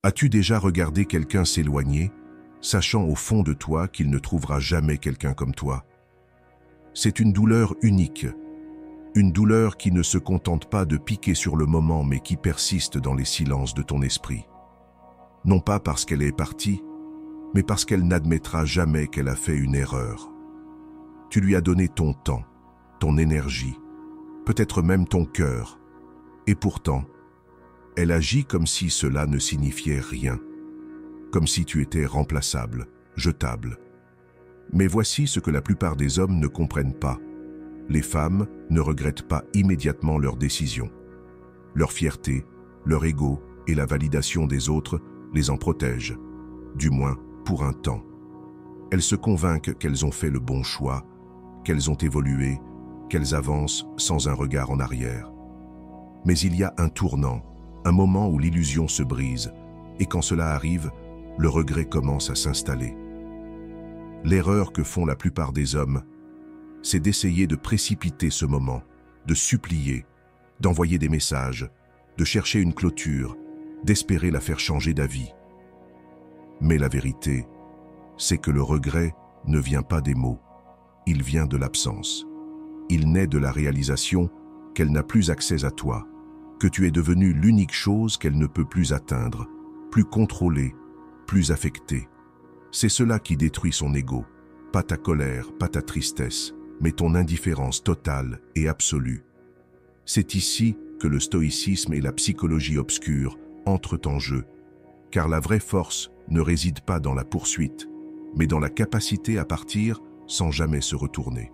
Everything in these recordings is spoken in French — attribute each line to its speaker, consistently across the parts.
Speaker 1: As-tu déjà regardé quelqu'un s'éloigner, sachant au fond de toi qu'il ne trouvera jamais quelqu'un comme toi? C'est une douleur unique, une douleur qui ne se contente pas de piquer sur le moment mais qui persiste dans les silences de ton esprit. Non pas parce qu'elle est partie, mais parce qu'elle n'admettra jamais qu'elle a fait une erreur. Tu lui as donné ton temps, ton énergie, peut-être même ton cœur, et pourtant, elle agit comme si cela ne signifiait rien, comme si tu étais remplaçable, jetable. Mais voici ce que la plupart des hommes ne comprennent pas. Les femmes ne regrettent pas immédiatement leur décision. Leur fierté, leur ego et la validation des autres les en protègent, du moins pour un temps. Elles se convainquent qu'elles ont fait le bon choix, qu'elles ont évolué, qu'elles avancent sans un regard en arrière. Mais il y a un tournant, un moment où l'illusion se brise, et quand cela arrive, le regret commence à s'installer. L'erreur que font la plupart des hommes, c'est d'essayer de précipiter ce moment, de supplier, d'envoyer des messages, de chercher une clôture, d'espérer la faire changer d'avis. Mais la vérité, c'est que le regret ne vient pas des mots, il vient de l'absence. Il naît de la réalisation qu'elle n'a plus accès à toi, que tu es devenu l'unique chose qu'elle ne peut plus atteindre, plus contrôler, plus affecter. C'est cela qui détruit son ego, pas ta colère, pas ta tristesse, mais ton indifférence totale et absolue. C'est ici que le stoïcisme et la psychologie obscure entrent en jeu, car la vraie force ne réside pas dans la poursuite, mais dans la capacité à partir sans jamais se retourner.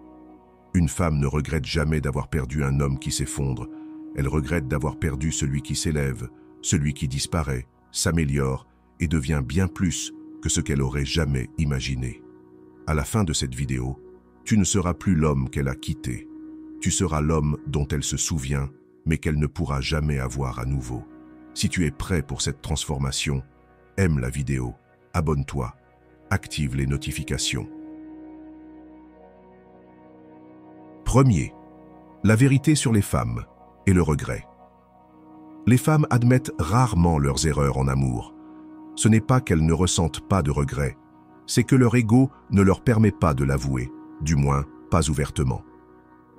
Speaker 1: Une femme ne regrette jamais d'avoir perdu un homme qui s'effondre, elle regrette d'avoir perdu celui qui s'élève, celui qui disparaît, s'améliore et devient bien plus que ce qu'elle aurait jamais imaginé. À la fin de cette vidéo, tu ne seras plus l'homme qu'elle a quitté. Tu seras l'homme dont elle se souvient, mais qu'elle ne pourra jamais avoir à nouveau. Si tu es prêt pour cette transformation, aime la vidéo, abonne-toi, active les notifications. Premier, la vérité sur les femmes et le regret. Les femmes admettent rarement leurs erreurs en amour. Ce n'est pas qu'elles ne ressentent pas de regret, c'est que leur ego ne leur permet pas de l'avouer, du moins pas ouvertement.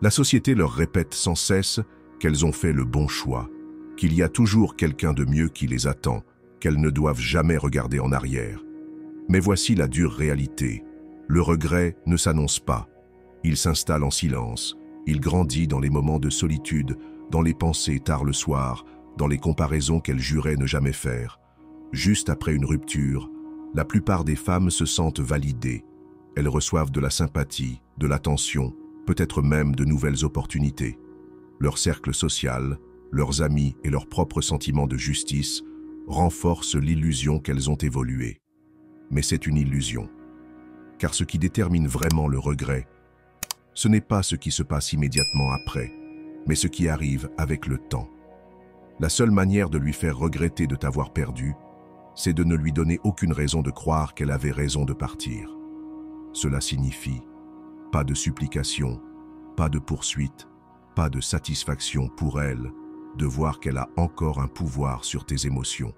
Speaker 1: La société leur répète sans cesse qu'elles ont fait le bon choix, qu'il y a toujours quelqu'un de mieux qui les attend, qu'elles ne doivent jamais regarder en arrière. Mais voici la dure réalité. Le regret ne s'annonce pas. Il s'installe en silence. Il grandit dans les moments de solitude, dans les pensées tard le soir, dans les comparaisons qu'elles juraient ne jamais faire. Juste après une rupture, la plupart des femmes se sentent validées. Elles reçoivent de la sympathie, de l'attention, peut-être même de nouvelles opportunités. Leur cercle social, leurs amis et leur propre sentiment de justice renforcent l'illusion qu'elles ont évolué. Mais c'est une illusion. Car ce qui détermine vraiment le regret, ce n'est pas ce qui se passe immédiatement après, mais ce qui arrive avec le temps. La seule manière de lui faire regretter de t'avoir perdu, c'est de ne lui donner aucune raison de croire qu'elle avait raison de partir. Cela signifie pas de supplication, pas de poursuite, pas de satisfaction pour elle de voir qu'elle a encore un pouvoir sur tes émotions.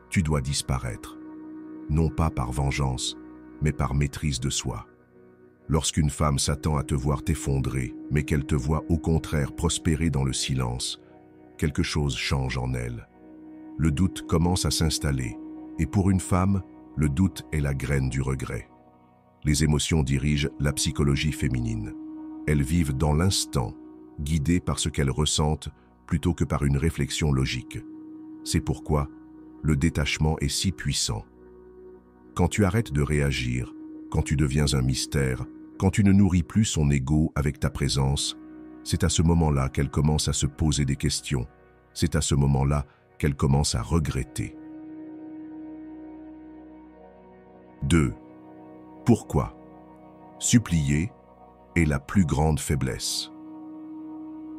Speaker 1: Tu dois disparaître, non pas par vengeance, mais par maîtrise de soi. Lorsqu'une femme s'attend à te voir t'effondrer, mais qu'elle te voit au contraire prospérer dans le silence, quelque chose change en elle. Le doute commence à s'installer, et pour une femme, le doute est la graine du regret. Les émotions dirigent la psychologie féminine. Elles vivent dans l'instant, guidées par ce qu'elles ressentent plutôt que par une réflexion logique. C'est pourquoi le détachement est si puissant. Quand tu arrêtes de réagir, quand tu deviens un mystère, quand tu ne nourris plus son ego avec ta présence, c'est à ce moment-là qu'elle commence à se poser des questions. C'est à ce moment-là qu'elle commence à regretter. 2. Pourquoi? Supplier est la plus grande faiblesse.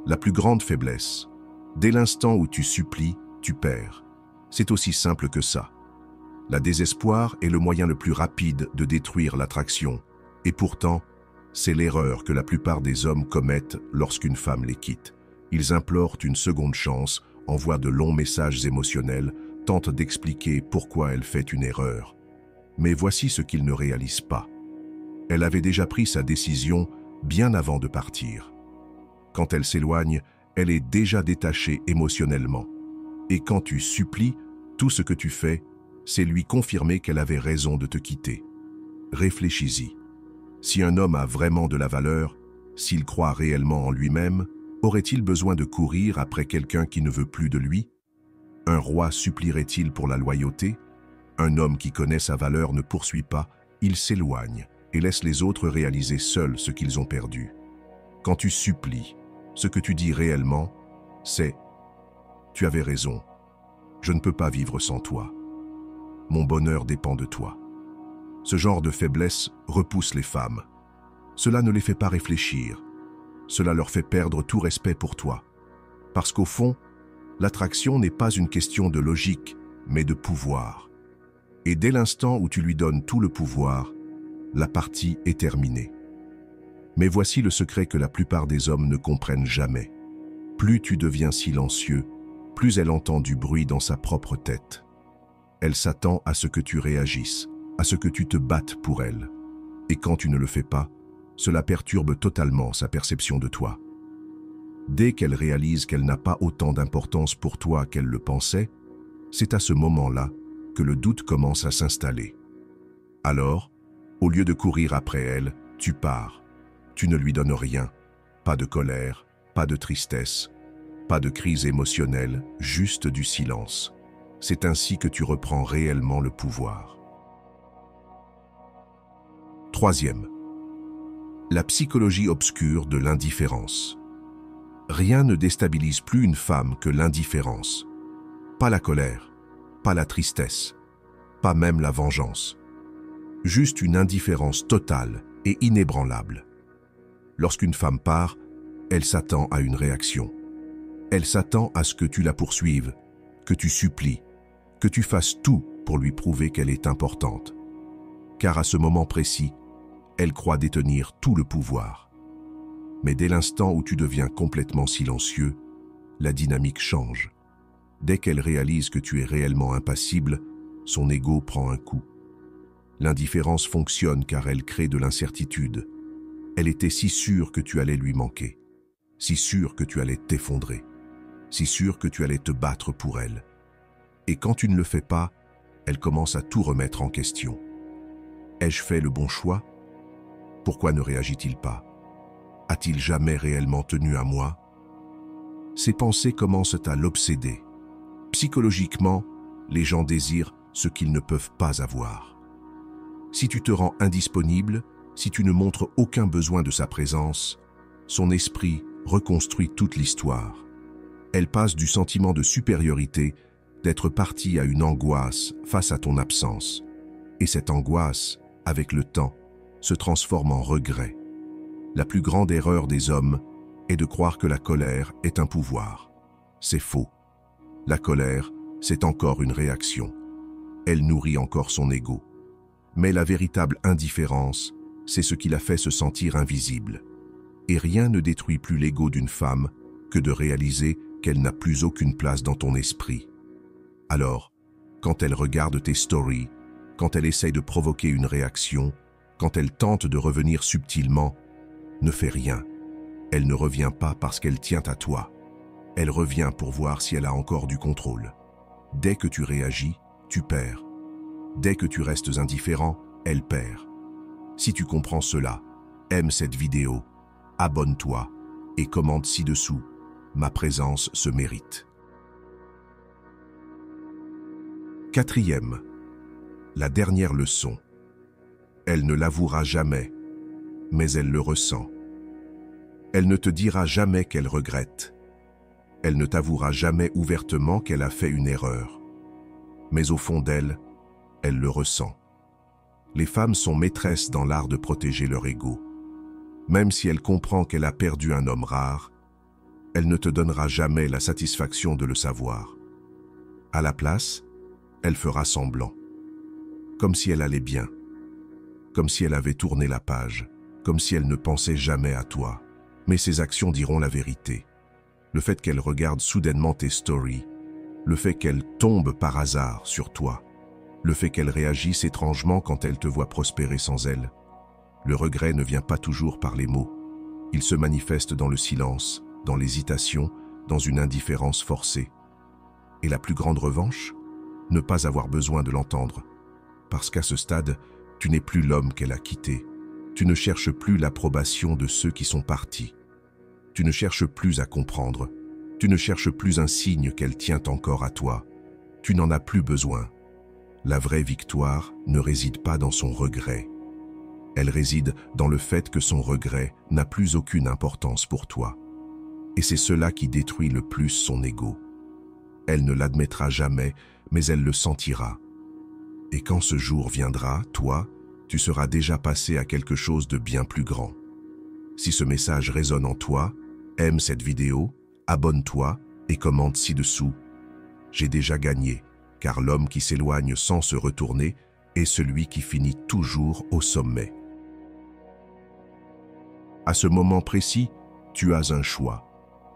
Speaker 1: La plus grande faiblesse. Dès l'instant où tu supplies, tu perds. C'est aussi simple que ça. La désespoir est le moyen le plus rapide de détruire l'attraction. Et pourtant, c'est l'erreur que la plupart des hommes commettent lorsqu'une femme les quitte. Ils implorent une seconde chance, envoient de longs messages émotionnels, tente d'expliquer pourquoi elle fait une erreur. Mais voici ce qu'il ne réalise pas. Elle avait déjà pris sa décision bien avant de partir. Quand elle s'éloigne, elle est déjà détachée émotionnellement. Et quand tu supplies, tout ce que tu fais, c'est lui confirmer qu'elle avait raison de te quitter. Réfléchis-y. Si un homme a vraiment de la valeur, s'il croit réellement en lui-même, aurait-il besoin de courir après quelqu'un qui ne veut plus de lui? Un roi supplierait-il pour la loyauté? Un homme qui connaît sa valeur ne poursuit pas, il s'éloigne et laisse les autres réaliser seuls ce qu'ils ont perdu. Quand tu supplies, ce que tu dis réellement, c'est « Tu avais raison, je ne peux pas vivre sans toi. Mon bonheur dépend de toi. » Ce genre de faiblesse repousse les femmes. Cela ne les fait pas réfléchir. Cela leur fait perdre tout respect pour toi. Parce qu'au fond, l'attraction n'est pas une question de logique, mais de pouvoir. Et dès l'instant où tu lui donnes tout le pouvoir, la partie est terminée. Mais voici le secret que la plupart des hommes ne comprennent jamais. Plus tu deviens silencieux, plus elle entend du bruit dans sa propre tête. Elle s'attend à ce que tu réagisses, à ce que tu te battes pour elle. Et quand tu ne le fais pas, cela perturbe totalement sa perception de toi. Dès qu'elle réalise qu'elle n'a pas autant d'importance pour toi qu'elle le pensait, c'est à ce moment-là que le doute commence à s'installer. Alors, au lieu de courir après elle, tu pars. Tu ne lui donnes rien, pas de colère, pas de tristesse, pas de crise émotionnelle, juste du silence. C'est ainsi que tu reprends réellement le pouvoir. Troisième, la psychologie obscure de l'indifférence. Rien ne déstabilise plus une femme que l'indifférence. Pas la colère, pas la tristesse, pas même la vengeance. Juste une indifférence totale et inébranlable. Lorsqu'une femme part, elle s'attend à une réaction. Elle s'attend à ce que tu la poursuives, que tu supplies, que tu fasses tout pour lui prouver qu'elle est importante. Car à ce moment précis, elle croit détenir tout le pouvoir. Mais dès l'instant où tu deviens complètement silencieux, la dynamique change. Dès qu'elle réalise que tu es réellement impassible, son ego prend un coup. L'indifférence fonctionne car elle crée de l'incertitude. Elle était si sûre que tu allais lui manquer, si sûre que tu allais t'effondrer, si sûre que tu allais te battre pour elle. Et quand tu ne le fais pas, elle commence à tout remettre en question. Ai-je fait le bon choix? Pourquoi ne réagit-il pas? A-t-il jamais réellement tenu à moi? Ces pensées commencent à l'obséder. Psychologiquement, les gens désirent ce qu'ils ne peuvent pas avoir. Si tu te rends indisponible, si tu ne montres aucun besoin de sa présence, son esprit reconstruit toute l'histoire. Elle passe du sentiment de supériorité, d'être partie à une angoisse face à ton absence. Et cette angoisse, avec le temps, se transforme en regret. La plus grande erreur des hommes est de croire que la colère est un pouvoir. C'est faux. La colère, c'est encore une réaction. Elle nourrit encore son ego. Mais la véritable indifférence, c'est ce qui la fait se sentir invisible. Et rien ne détruit plus l'ego d'une femme que de réaliser qu'elle n'a plus aucune place dans ton esprit. Alors, quand elle regarde tes stories, quand elle essaye de provoquer une réaction, quand elle tente de revenir subtilement, ne fais rien. Elle ne revient pas parce qu'elle tient à toi. Elle revient pour voir si elle a encore du contrôle. Dès que tu réagis, tu perds. Dès que tu restes indifférent, elle perd. Si tu comprends cela, aime cette vidéo, abonne-toi et commente ci-dessous. Ma présence se mérite. Quatrième, la dernière leçon. Elle ne l'avouera jamais, mais elle le ressent. Elle ne te dira jamais qu'elle regrette. Elle ne t'avouera jamais ouvertement qu'elle a fait une erreur. Mais au fond d'elle, elle le ressent. Les femmes sont maîtresses dans l'art de protéger leur ego. Même si elle comprend qu'elle a perdu un homme rare, elle ne te donnera jamais la satisfaction de le savoir. À la place, elle fera semblant. Comme si elle allait bien. Comme si elle avait tourné la page. Comme si elle ne pensait jamais à toi. Mais ses actions diront la vérité. Le fait qu'elle regarde soudainement tes stories, le fait qu'elle tombe par hasard sur toi, le fait qu'elle réagisse étrangement quand elle te voit prospérer sans elle. Le regret ne vient pas toujours par les mots. Il se manifeste dans le silence, dans l'hésitation, dans une indifférence forcée. Et la plus grande revanche? Ne pas avoir besoin de l'entendre. Parce qu'à ce stade, tu n'es plus l'homme qu'elle a quitté. Tu ne cherches plus l'approbation de ceux qui sont partis. Tu ne cherches plus à comprendre. Tu ne cherches plus un signe qu'elle tient encore à toi. Tu n'en as plus besoin. La vraie victoire ne réside pas dans son regret. Elle réside dans le fait que son regret n'a plus aucune importance pour toi. Et c'est cela qui détruit le plus son ego. Elle ne l'admettra jamais, mais elle le sentira. Et quand ce jour viendra, toi, tu seras déjà passé à quelque chose de bien plus grand. Si ce message résonne en toi, aime cette vidéo, abonne-toi et commente ci-dessous. J'ai déjà gagné, car l'homme qui s'éloigne sans se retourner est celui qui finit toujours au sommet. À ce moment précis, tu as un choix.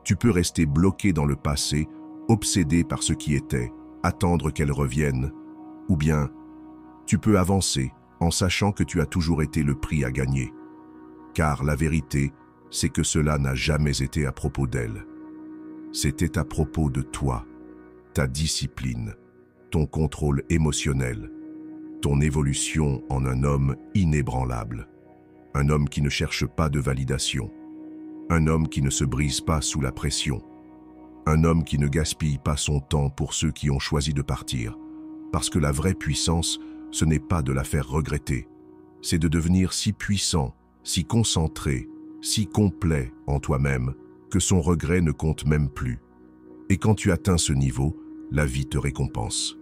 Speaker 1: Tu peux rester bloqué dans le passé, obsédé par ce qui était, attendre qu'elle revienne, ou bien tu peux avancer en sachant que tu as toujours été le prix à gagner. Car la vérité, c'est que cela n'a jamais été à propos d'elle. C'était à propos de toi, ta discipline, ton contrôle émotionnel, ton évolution en un homme inébranlable, un homme qui ne cherche pas de validation, un homme qui ne se brise pas sous la pression, un homme qui ne gaspille pas son temps pour ceux qui ont choisi de partir, parce que la vraie puissance, ce n'est pas de la faire regretter, c'est de devenir si puissant, si concentré, si complet en toi-même, que son regret ne compte même plus. Et quand tu atteins ce niveau, la vie te récompense.